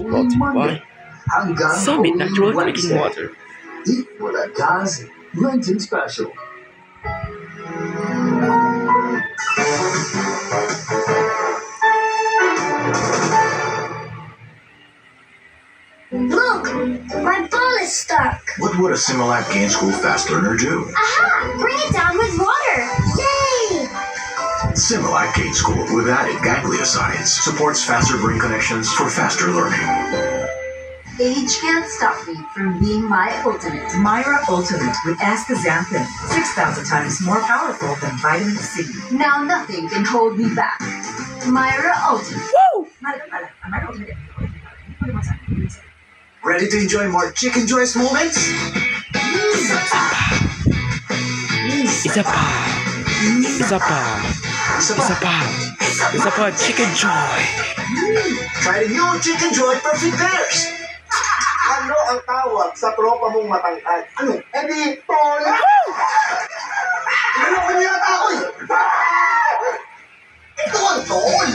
Brought to you by Summit Natural Drinking Water. Di mula gas, Lenten Special. Look! My ball is stuck! What would a Similac Gain School Fast Learner do? Aha! Bring it down with water! Yay! Similac Gain School with added gangliosides supports faster brain connections for faster learning. Age can't stop me from being my ultimate. Myra Ultimate with astaxanthin, 6,000 times more powerful than vitamin C. Now nothing can hold me back. Myra Ultimate. Woo! Myra Ultimate. Ready to enjoy more Chicken Joy's moments? Isa pa. Chicken Joy. Try the new Chicken Joy Perfect Pairs. Ano ang tawag sa tropa mong matangkad? Ano? Di, tol! Ano ko niya ako eh? Ito ang tol!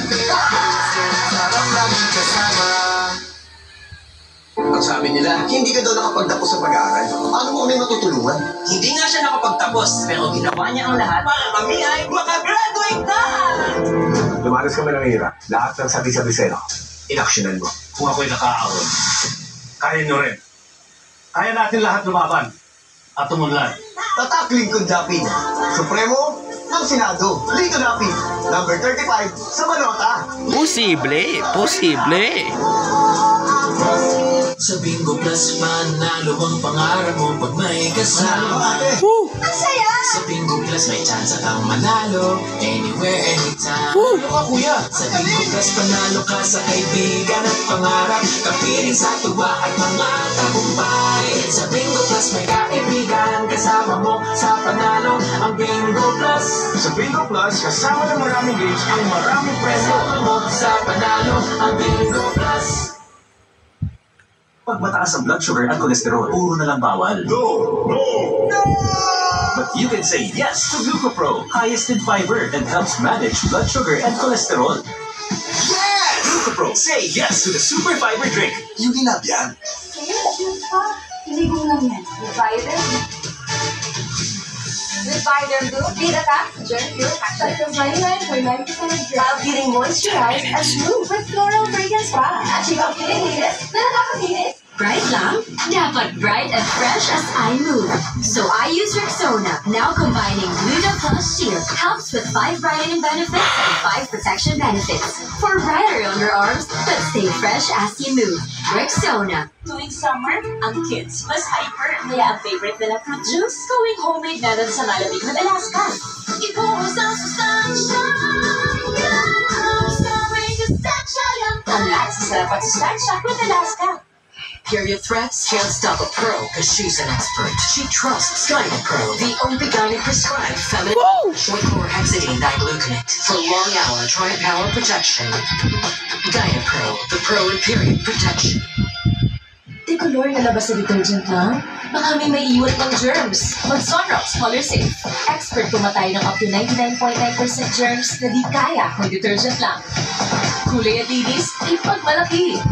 Ang sabi nila, hindi ka daw nakapagtapos sa pag-aaral. Paano mo kami matutulungan? Hindi nga siya nakapagtapos, pero ginawa niya ang lahat para kami ay makagraduate na! Lumaras kami ng hirap. Lahat ng sabi-sabi sa'yo, inaksyonan mo. Kung ako'y nakaahon, kaya nyo rin. Kaya natin lahat lumaban at tumunlad. Tatakling kundapin. Supremo ng Senado. Lito Lapid. Number 35 sa Manota. Posible. Sa Bingo Plus, manalo ang pangarap mo pag may kasama. Woo! Ang saya! Sa Bingo Plus, may chance kang manalo anywhere, anytime. Woo! Ano ka, kuya? Sa Bingo Plus, panalo ka sa kaibigan at pangarap, kapiling sa tuwa at mga tagumpay. Sa Bingo Plus, may kaibigan kasama mo sa panalo ang Bingo Plus. Sa Bingo Plus, kasama ng maraming games ang maraming premyo. Kasama mo sa panalo ang Bingo Plus. Pag mataas ang blood sugar at cholesterol, puro na lang bawal. But you can say yes to Glucopro, highest in fiber and helps manage blood sugar and cholesterol. Yes! Glucopro, say yes to the super fiber drink. Yung ginab yan. Kaya, shoot pa. Hindi ko lang yan. With Vitamin Do, Vita Tax, Germ Cure, Cycles 99 for 90% of germs. While feeling moisturized and smooth with floral fragrance pa. At ikaw pinilinis na nakakasinis. Bright lang? Dapat bright and fresh as I move. So I use Rexona, now combining Gluta Plus Sheer. Helps with 5 brightening benefits and 5 protection benefits. For brighter underarms, but stay fresh as you move. Rexona. Tuwing summer, ang kids mas hyper. Kaya ang favorite nila fruit juice, going homemade na rin sa malamig na Alaska. Ikaw sa sustansya, ang lahat sa sarap at sustansya with Alaska. Period threats? Can't stop a pro, cause she's an expert. She trusts Gynapro, the only gyne-prescribed feminine with chlorhexidine digluconate for long-hour tri-power protection. Gynapro, the pro in period protection. Decolor na labas sa detergent lang? Baka may maiiwat ng germs. Mag-Sunrocks Color Safe. Expert pumatay ng up to 99.9% germs na di kaya ng detergent lang. Kulay at linis, ipagmalaki.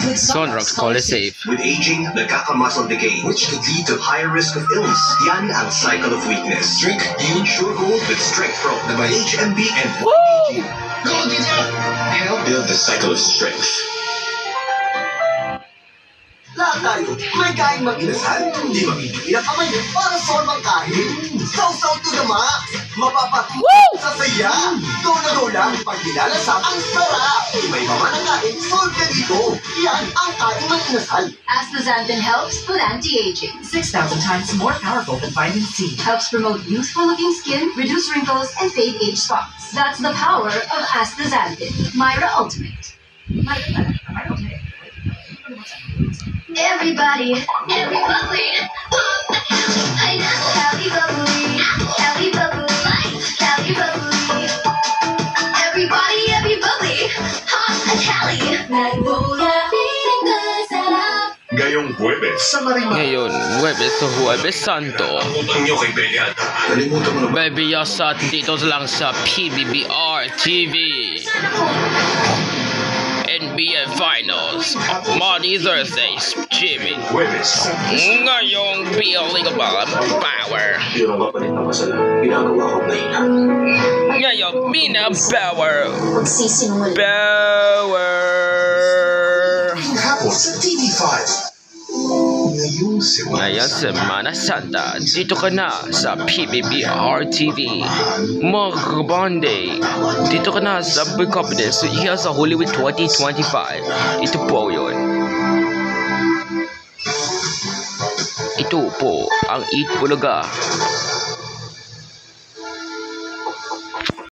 Sunrocks Color Safe. With aging, nagkaka-muscle decay, which could lead to higher risk of illness. Yan ang cycle of weakness. Drink Dean Sure Gold with Strength Pro na by HMB and 1 Gold help build the cycle of strength. Lahat tayo, may kain mag-inasal. Hindi mapipili ang kamay mo para solvang kain. Sausaw to the max. Mapapatuloy sa saya. Go na go lang pag nilalasap ang sarap. Iba-iba man ang kain, solve ka dito. Yan ang kain mag-inasal. Astaxanthin helps with anti-aging. 6,000 times more powerful than vitamin C. Helps promote youthful-looking skin, reduce wrinkles, and fade age spots. That's the power of Astaxanthin. Myra Ultimate. Myra Ultimate. Everybody, every bubbly. I know, Cali bubbly, Cali bubbly, Cali bubbly. Everybody, every bubbly, hot and Cali. Magnolia, feeling good, sarap. Ngayong Huwebes sa Marimar. Ngayon, Huwebes to Huwebes Santo. Utang nyo kay Beliada. Kalimutan mo na ba? Baby Yasa, dito lang sa PBBR TV. NBA Finals. Monday, Thursday, streaming. Ngayong feeling about power. Ngayong power. Power. TV5. Ngayong Semana Santa, dito ka na sa PBBR TV. Magbande, dito ka na sa Big Confidence here sa Hollywood 2025. Ito po yun. Ito po ang Eat Bulaga.